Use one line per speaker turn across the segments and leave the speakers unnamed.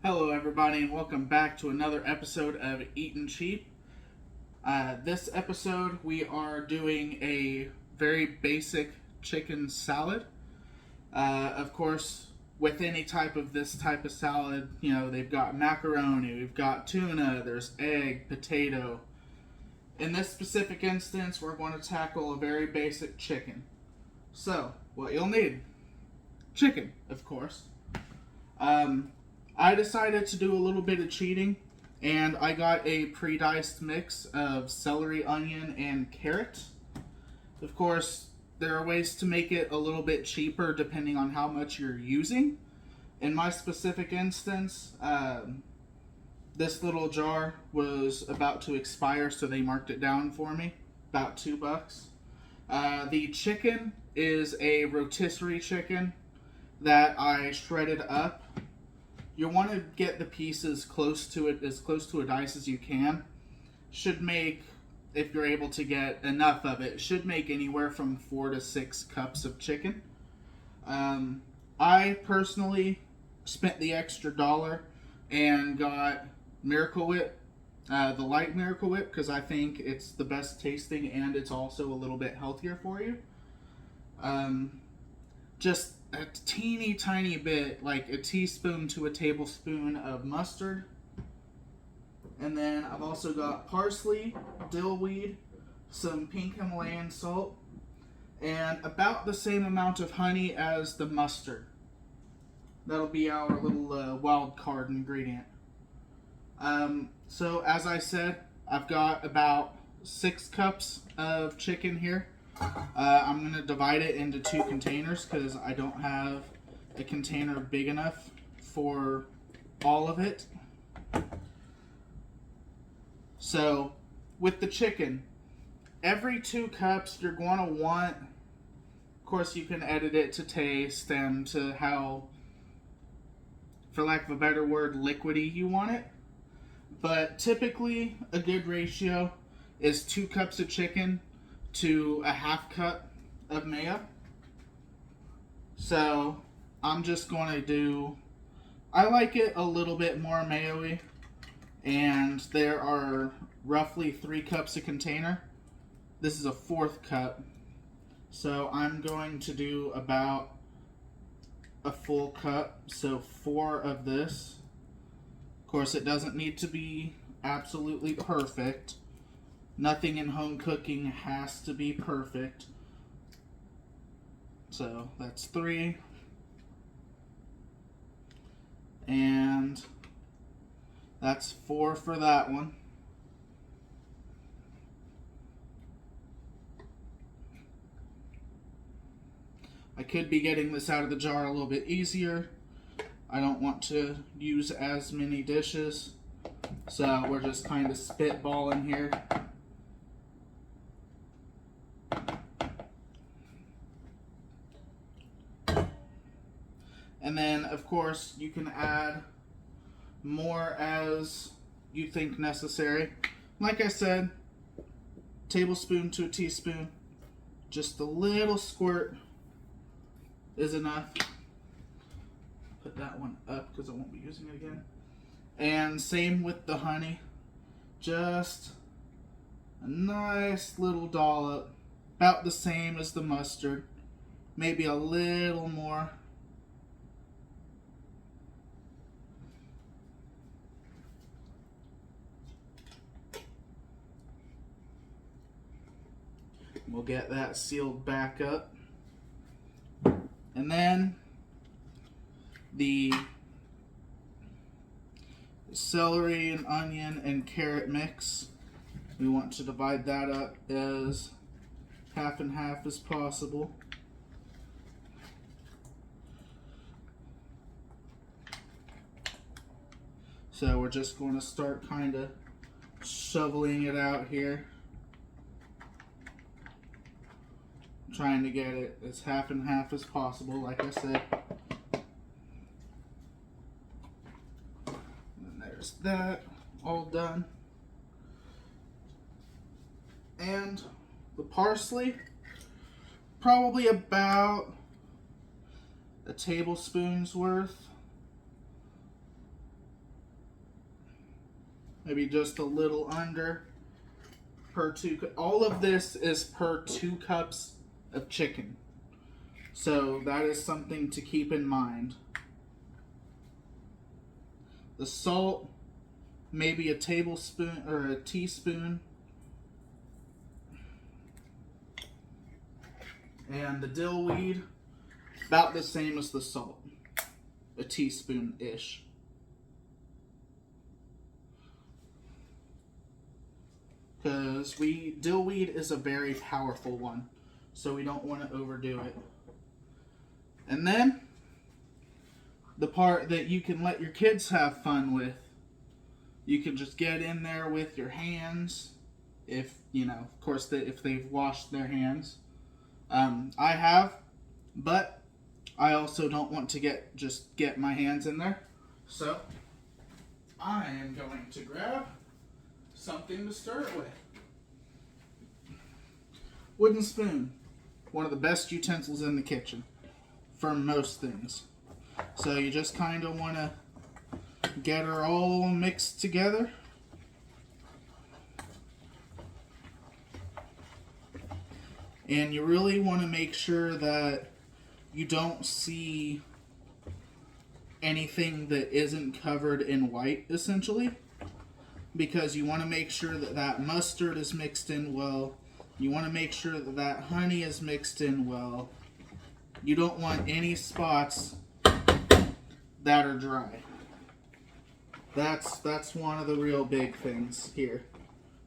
Hello, everybody, and welcome back to another episode of Eatin Cheap. This episode, we are doing a very basic chicken salad. Of course, with any type of this type of salad, they've got macaroni, we've got tuna, there's egg, potato. In this specific instance, we're going to tackle a very basic chicken. So, what you'll need: chicken, of course. I decided to do a little bit of cheating, and I got a pre-diced mix of celery, onion, and carrot. Of course, there are ways to make it a little bit cheaper depending on how much you're using. In my specific instance, this little jar was about to expire, so they marked it down for me, about $2. The chicken is a rotisserie chicken that I shredded up. You want to get the pieces close to it, as close to a dice as you can. Should make, if you're able to get enough of it, should make anywhere from 4 to 6 cups of chicken. I personally spent the extra $1 and got Miracle Whip, the light Miracle Whip, because I think it's the best tasting and it's also a little bit healthier for you. Just a teeny tiny bit, like a teaspoon to a tablespoon of mustard. And then I've also got parsley, dill weed, some pink Himalayan salt, and about the same amount of honey as the mustard. That'll be our little wild card ingredient. So as I said, I've got about 6 cups of chicken here. I'm going to divide it into 2 containers because I don't have a container big enough for all of it. So, with the chicken, every 2 cups you're going to want, of course you can edit it to taste and to how, for lack of a better word, liquidy you want it. But typically a good ratio is 2 cups of chicken to a half cup of mayo. So I'm just going to do, I like it a little bit more mayo-y, and there are roughly 3 cups a container. This is a 4th cup, so I'm going to do about a full cup, so 4 of this. Of course, it doesn't need to be absolutely perfect. Nothing in home cooking has to be perfect. So that's 3. And that's 4 for that one. I could be getting this out of the jar a little bit easier. I don't want to use as many dishes, so we're just kind of spitballing here. And then, of course, you can add more as you think necessary. Like I said, tablespoon to a teaspoon. Just a little squirt is enough. Put that one up because I won't be using it again. And same with the honey. Just a nice little dollop. About the same as the mustard. Maybe a little more. We'll get that sealed back up. And then the celery and onion and carrot mix, we want to divide that up as half and half as possible. So we're just going to start kind of shoveling it out here. Trying to get it as half and half as possible, like I said. And there's that, all done. And the parsley, probably about a tablespoon's worth. maybe just a little under per all of this is per 2 cups of chicken. So that is something to keep in mind. The salt, maybe a tablespoon or a teaspoon. And the dill weed, about the same as the salt. A teaspoon-ish. Because dill weed is a very powerful one. So we don't want to overdo it. And then, the part that you can let your kids have fun with. You can just get in there with your hands. If, of course, if they've washed their hands. I have, but I also don't want to get my hands in there. So, I am going to grab something to stir it with. Wooden spoon. One of the best utensils in the kitchen for most things. So you just kind of want to get her all mixed together. And you really want to make sure that you don't see anything that isn't covered in white, essentially. Because you want to make sure that that mustard is mixed in well. You want to make sure that that honey is mixed in well. You don't want any spots that are dry. That's one of the real big things here.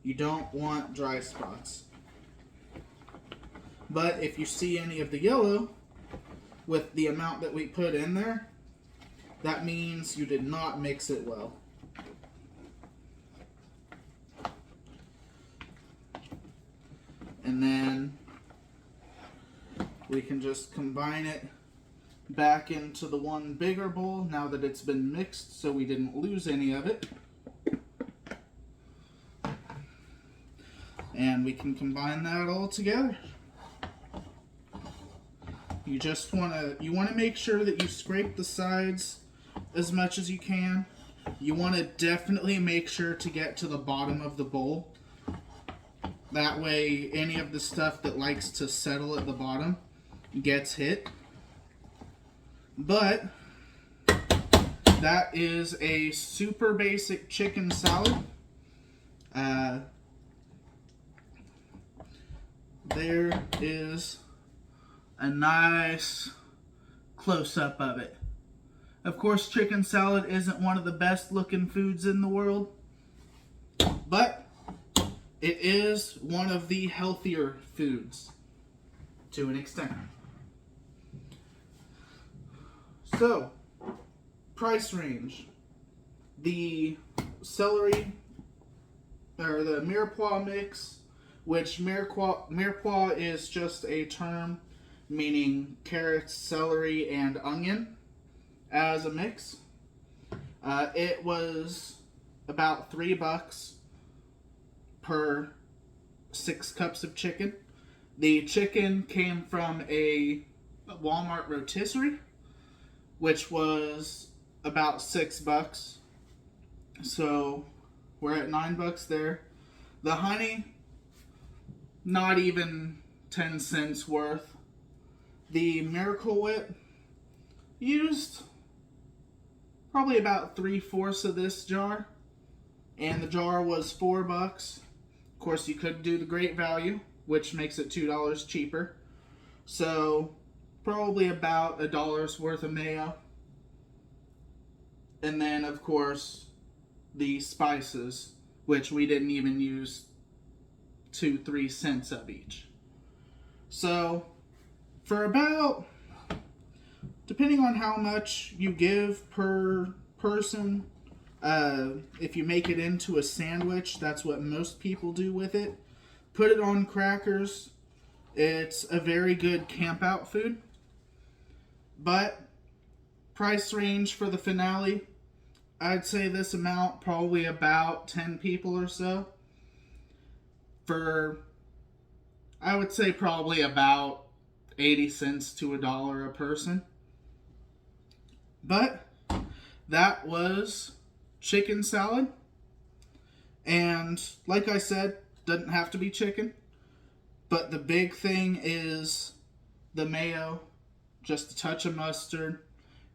You don't want dry spots. But if you see any of the yellow with the amount that we put in there, that means you did not mix it well. And then we can just combine it back into the one bigger bowl now that it's been mixed so we didn't lose any of it. And we can combine that all together. You just want to make sure that you scrape the sides as much as you can. You want to definitely make sure to get to the bottom of the bowl. That way any of the stuff that likes to settle at the bottom gets hit. But that is a super basic chicken salad. There is a nice close-up of it. Of course, chicken salad isn't one of the best looking foods in the world, but it is one of the healthier foods to an extent. So, price range. The celery, or the mirepoix mix, which mirepoix is just a term meaning carrots, celery, and onion as a mix. It was about $3 per 6 cups of chicken. The chicken came from a Walmart rotisserie, which was about $6. So we're at $9 there. The honey, not even 10 cents worth. The Miracle Whip used probably about 3/4 of this jar, and the jar was $4. Of course, you could do the Great Value, which makes it $2 cheaper. So probably about $1 worth of mayo. And then, of course, the spices, which we didn't even use 2-3 cents of each. So, for about, depending on how much you give per person, if you make it into a sandwich, that's what most people do with it. Put it on crackers. It's a very good camp out food. But price range for the finale, I'd say this amount, probably about 10 people or so. For, I would say probably about 80 cents to $1 a person. But that was chicken salad. And like I said, doesn't have to be chicken. But the big thing is the mayo, just a touch of mustard.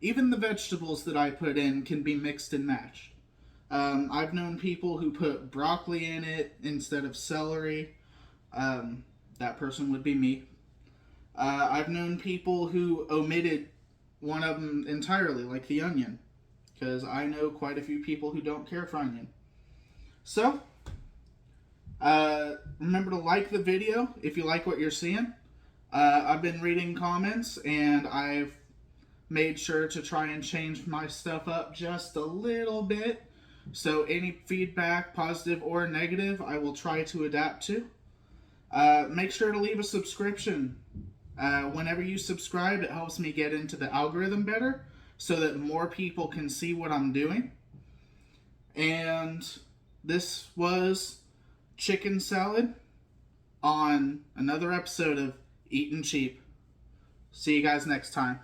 Even the vegetables that I put in can be mixed and matched. I've known people who put broccoli in it instead of celery. That person would be me. I've known people who omitted one of them entirely, like the onion, because I know quite a few people who don't care for onion. So, remember to like the video if you like what you're seeing. I've been reading comments, and I've made sure to try and change my stuff up just a little bit. So any feedback, positive or negative, I will try to adapt to. Make sure to leave a subscription. Whenever you subscribe, it helps me get into the algorithm better so that more people can see what I'm doing. And this was chicken salad on another episode of Eatin Cheap. See you guys next time.